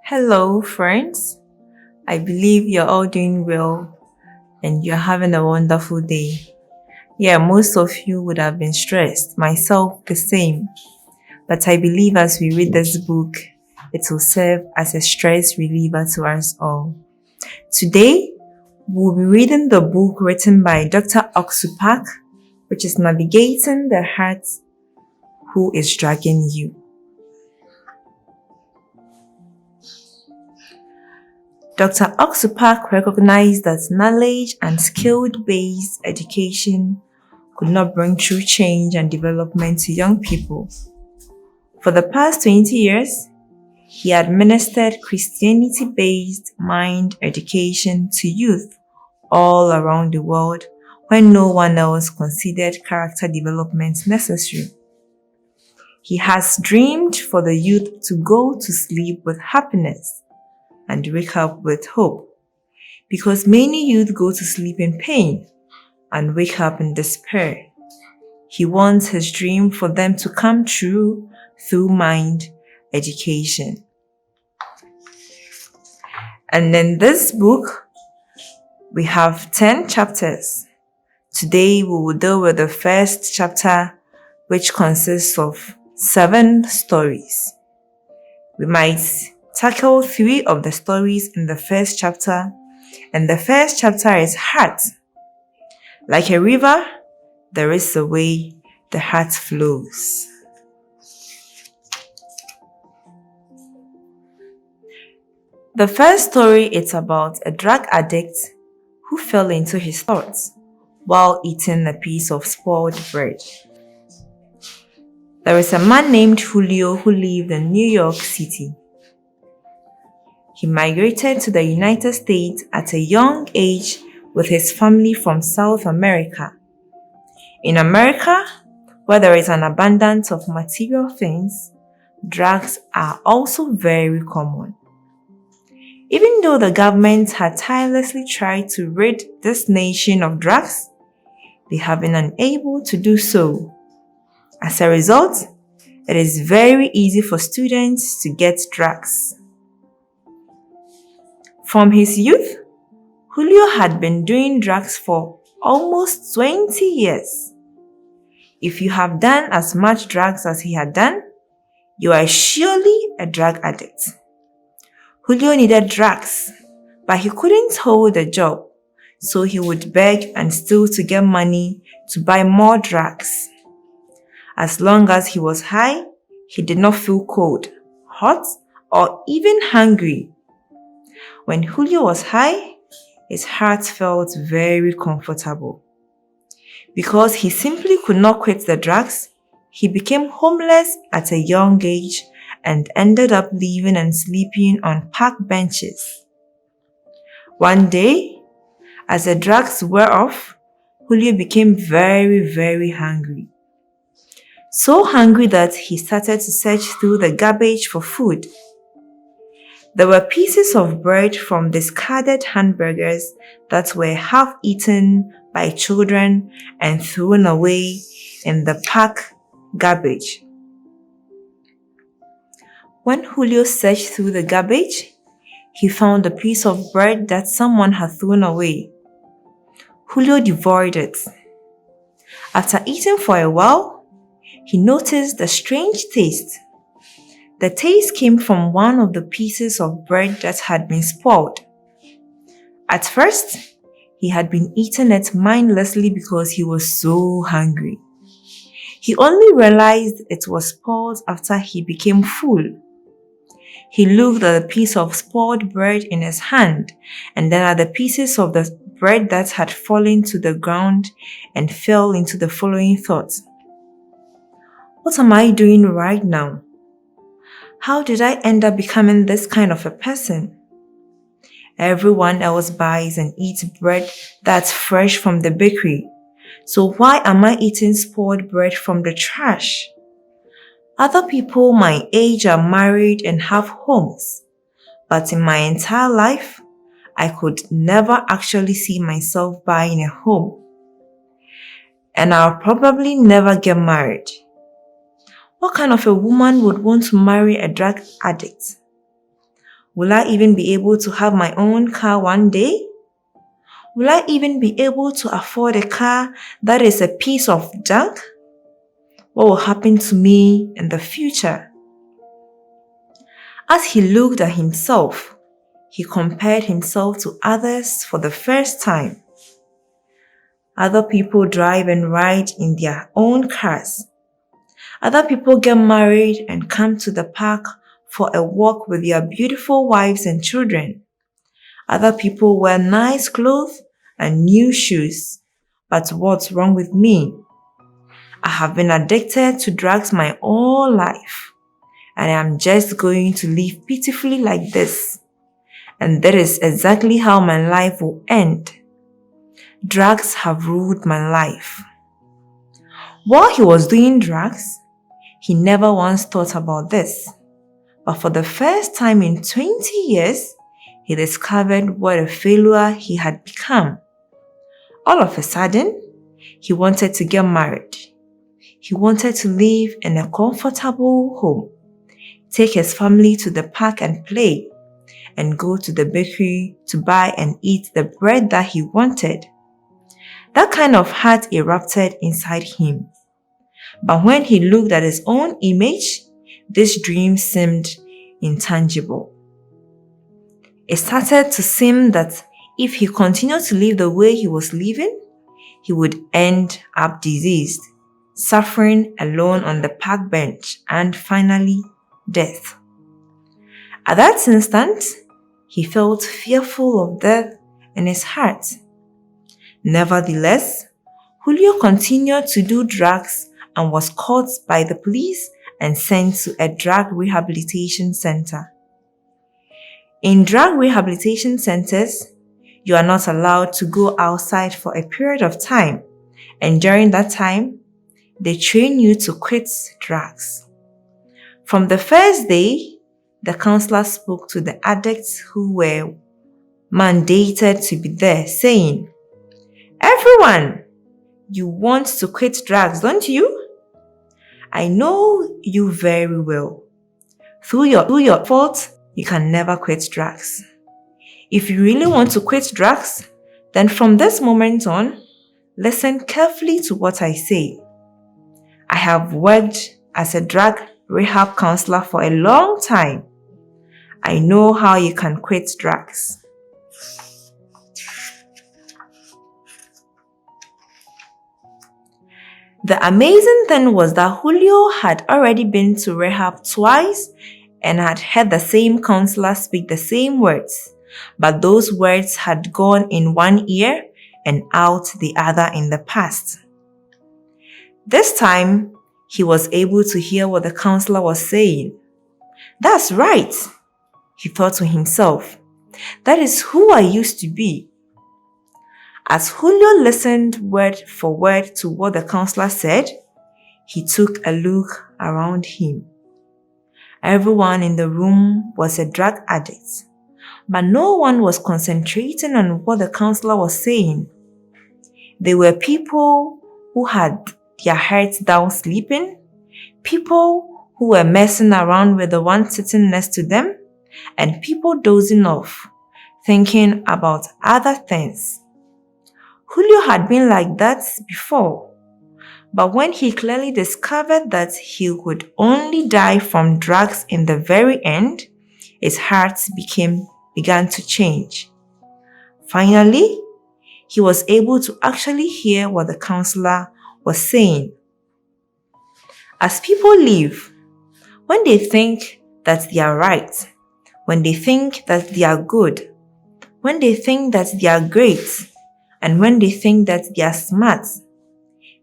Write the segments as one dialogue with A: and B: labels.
A: Hello, friends. I believe you're all doing well and you're having a wonderful day. Yeah, most of you would have been stressed, myself the same. But I believe as we read this book, it will serve as a stress reliever to us all. Today, we'll be reading the book written by Dr. Oxler Park, which is Navigating the Heart Who is Dragging You. Dr. Oxler Park recognized that knowledge and skill-based education could not bring true change and development to young people. For the past 20 years, he administered Christianity-based mind education to youth all around the world when no one else considered character development necessary. He has dreamed for the youth to go to sleep with happiness and wake up with hope, because many youth go to sleep in pain and wake up in despair. He wants his dream for them to come true through mind education. And in this book, we have 10 chapters. Today, we will deal with the first chapter, which consists of 7 stories. We might tackle 3 of the stories in the first chapter, and the first chapter is Heart. Like a river, there is a way the heart flows. The first story is about a drug addict who fell into his thoughts while eating a piece of spoiled bread. There is a man named Julio who lived in New York City. He migrated to the United States at a young age with his family from South America. In America, where there is an abundance of material things, drugs are also very common. Even though the government had tirelessly tried to rid this nation of drugs, they have been unable to do so. As a result, it is very easy for students to get drugs. From his youth, Julio had been doing drugs for almost 20 years. If you have done as much drugs as he had done, you are surely a drug addict. Julio needed drugs, but he couldn't hold a job, so he would beg and steal to get money to buy more drugs. As long as he was high, he did not feel cold, hot, or even hungry. When Julio was high, his heart felt very comfortable. Because he simply could not quit the drugs, he became homeless at a young age and ended up living and sleeping on park benches. One day, as the drugs wore off, Julio became very hungry. So hungry that he started to search through the garbage for food. There were pieces of bread from discarded hamburgers that were half eaten by children and thrown away in the park garbage. When Julio searched through the garbage, he found a piece of bread that someone had thrown away. Julio devoured it. After eating for a while, he noticed a strange taste. The taste came from one of the pieces of bread that had been spoiled. At first, he had been eating it mindlessly because he was so hungry. He only realized it was spoiled after he became full. He looked at the piece of spoiled bread in his hand and then at the pieces of the bread that had fallen to the ground and fell into the following thought. What am I doing right now? How did I end up becoming this kind of a person? Everyone else buys and eats bread that's fresh from the bakery. So why am I eating spoiled bread from the trash? Other people my age are married and have homes. But in my entire life, I could never actually see myself buying a home. And I'll probably never get married. What kind of a woman would want to marry a drug addict? Will I even be able to have my own car one day? Will I even be able to afford a car that is a piece of junk? What will happen to me in the future? As he looked at himself, he compared himself to others for the first time. Other people drive and ride in their own cars. Other people get married and come to the park for a walk with their beautiful wives and children. Other people wear nice clothes and new shoes. But what's wrong with me? I have been addicted to drugs my whole life, and I am just going to live pitifully like this. And that is exactly how my life will end. Drugs have ruled my life. While he was doing drugs, he never once thought about this. But for the first time in 20 years, he discovered what a failure he had become. All of a sudden, he wanted to get married. He wanted to live in a comfortable home, take his family to the park and play, and go to the bakery to buy and eat the bread that he wanted. That kind of heart erupted inside him. But when he looked at his own image, this dream seemed intangible. It started to seem that if he continued to live the way he was living, he would end up diseased, suffering alone on the park bench, and finally, death. At that instant, he felt fearful of death in his heart. Nevertheless, Julio continued to do drugs and was caught by the police and sent to a drug rehabilitation center. In drug rehabilitation centers, you are not allowed to go outside for a period of time, and during that time, they train you to quit drugs. From the first day, the counselor spoke to the addicts who were mandated to be there, saying, "Everyone, you want to quit drugs, don't you? I know you very well. Through your fault, you can never quit drugs. If you really want to quit drugs, then from this moment on, listen carefully to what I say. I have worked as a drug rehab counselor for a long time. I know how you can quit drugs." The amazing thing was that Julio had already been to rehab twice and had heard the same counselor speak the same words, but those words had gone in one ear and out the other in the past. This time, he was able to hear what the counselor was saying. "That's right," he thought to himself. "That is who I used to be." As Julio listened word for word to what the counselor said, he took a look around him. Everyone in the room was a drug addict, but no one was concentrating on what the counselor was saying. They were people who had their heads down sleeping, people who were messing around with the one sitting next to them, and people dozing off, thinking about other things. Julio had been like that before, but when he clearly discovered that he would only die from drugs in the very end, his heart began to change. Finally, he was able to actually hear what the counselor was saying. As people live, when they think that they are right, when they think that they are good, when they think that they are great, and when they think that they are smart,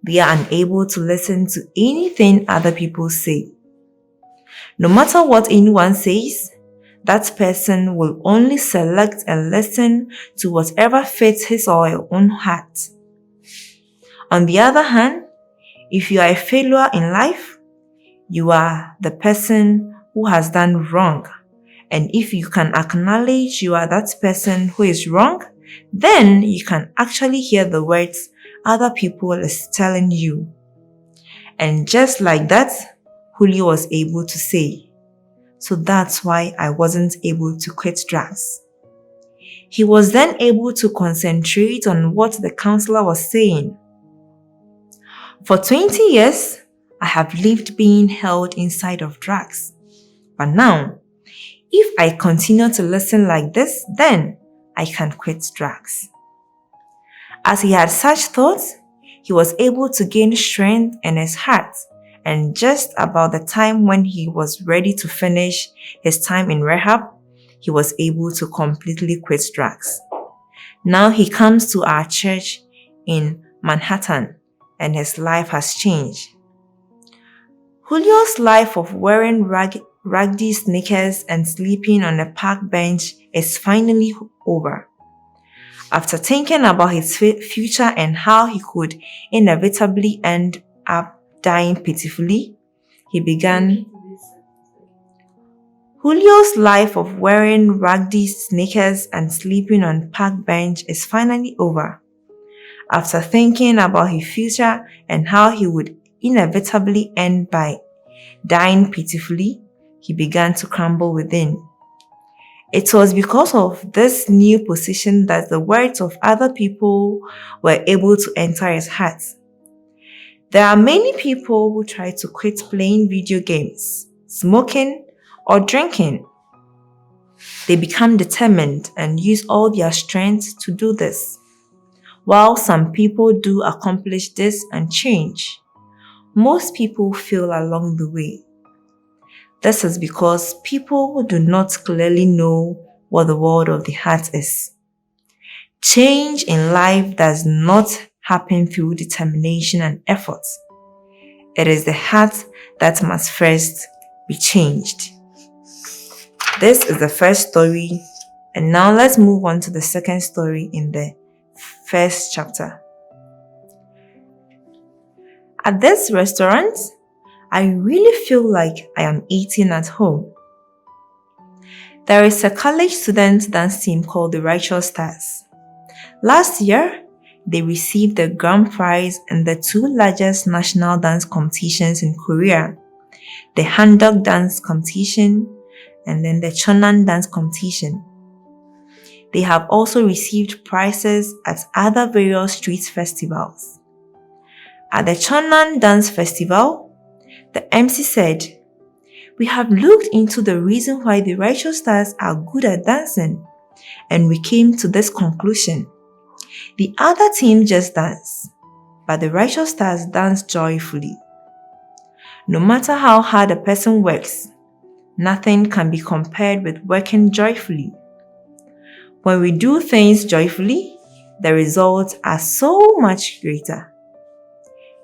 A: they are unable to listen to anything other people say. No matter what anyone says, that person will only select and listen to whatever fits his or her own heart. On the other hand, if you are a failure in life, you are the person who has done wrong. And if you can acknowledge you are that person who is wrong, then you can actually hear the words other people is telling you. And just like that, Julio was able to say, so that's why I wasn't able to quit drugs. He was then able to concentrate on what the counselor was saying. For 20 years, I have lived being held inside of drugs. But now, if I continue to listen like this, then I can quit drugs. As he had such thoughts, he was able to gain strength in his heart, and just about the time when he was ready to finish his time in rehab, he was able to completely quit drugs. Now he comes to our church in Manhattan, and his life has changed. Julio's life of wearing raggedy sneakers and sleeping on a park bench is finally over. After thinking about his future and how he could inevitably end up dying pitifully, Julio's life of wearing raggedy sneakers and sleeping on park bench is finally over. After thinking about his future and how he would inevitably end by dying pitifully, he began to crumble within. It was because of this new position that the words of other people were able to enter his heart. There are many people who try to quit playing video games, smoking, or drinking. They become determined and use all their strength to do this. While some people do accomplish this and change, most people fail along the way. This is because people do not clearly know what the world of the heart is. Change in life does not happen through determination and effort. It is the heart that must first be changed. This is the first story, and now let's move on to the second story in the first chapter. At this restaurant, I really feel like I am eating at home. There is a college student dance team called the Righteous Stars. Last year, they received the grand prize in the two largest national dance competitions in Korea, the Handok dance competition and then the Cheonan dance competition. They have also received prizes at other various street festivals. At the Cheonan Dance Festival, the MC said, "We have looked into the reason why the Righteous Stars are good at dancing, and we came to this conclusion. The other team just dance, but the Righteous Stars dance joyfully. No matter how hard a person works, nothing can be compared with working joyfully. When we do things joyfully, the results are so much greater.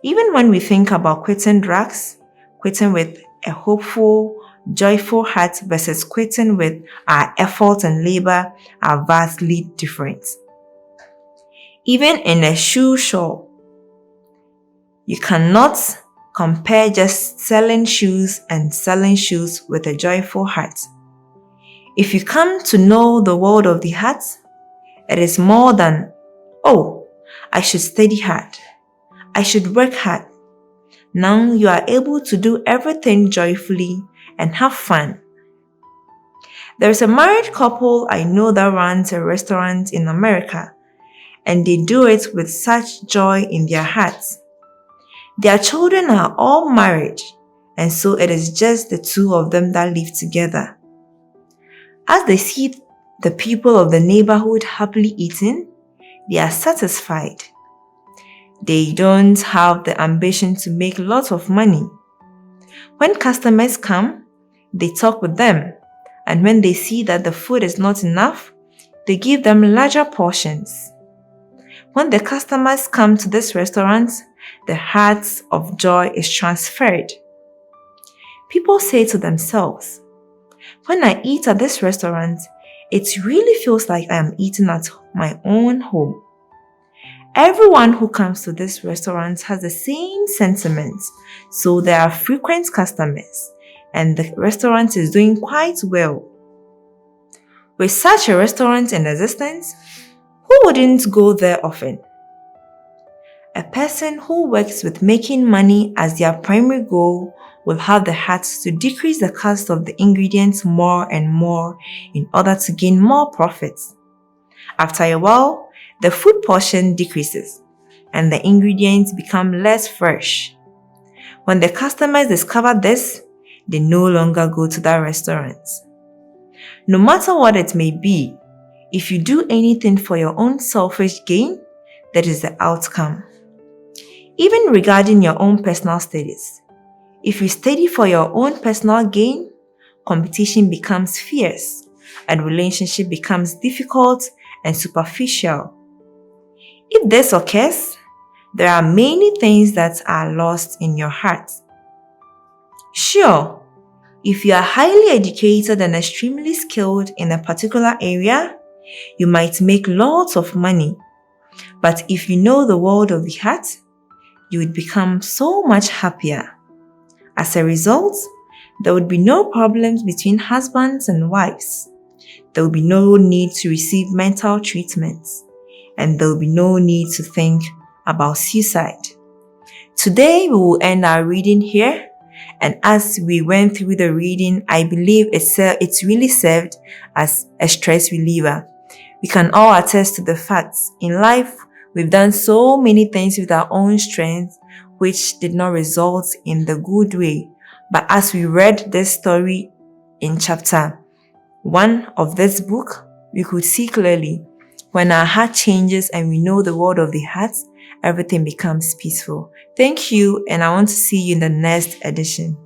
A: Even when we think about quitting drugs, quitting with a hopeful, joyful heart versus quitting with our effort and labor are vastly different. Even in a shoe shop, you cannot compare just selling shoes and selling shoes with a joyful heart. If you come to know the world of the heart, it is more than, oh, I should study hard, I should work hard. Now you are able to do everything joyfully and have fun. There is a married couple I know that runs a restaurant in America, and they do it with such joy in their hearts. Their children are all married, and so it is just the two of them that live together. As they see the people of the neighborhood happily eating, they are satisfied. They don't have the ambition to make lots of money. When customers come, they talk with them, and when they see that the food is not enough, they give them larger portions. When the customers come to this restaurant, the heart of joy is transferred. People say to themselves, "When I eat at this restaurant, it really feels like I am eating at my own home." Everyone who comes to this restaurant has the same sentiments, so there are frequent customers, and the restaurant is doing quite well. With such a restaurant in existence, who wouldn't go there often? A person who works with making money as their primary goal will have the heart to decrease the cost of the ingredients more and more in order to gain more profits. After a while, the food portion decreases and the ingredients become less fresh. When the customers discover this, they no longer go to that restaurant. No matter what it may be, if you do anything for your own selfish gain, that is the outcome. Even regarding your own personal studies, if you study for your own personal gain, competition becomes fierce and relationship becomes difficult and superficial. If this occurs, there are many things that are lost in your heart. Sure, if you are highly educated and extremely skilled in a particular area, you might make lots of money. But if you know the world of the heart, you would become so much happier. As a result, there would be no problems between husbands and wives. There will be no need to receive mental treatments, and there will be no need to think about suicide. Today, we will end our reading here, and as we went through the reading, I believe it's really served as a stress reliever. We can all attest to the facts. In life, we've done so many things with our own strength, which did not result in the good way. But as we read this story in chapter 1 of this book, we could see clearly when our heart changes and we know the word of the heart, everything becomes peaceful. Thank you, and I want to see you in the next edition.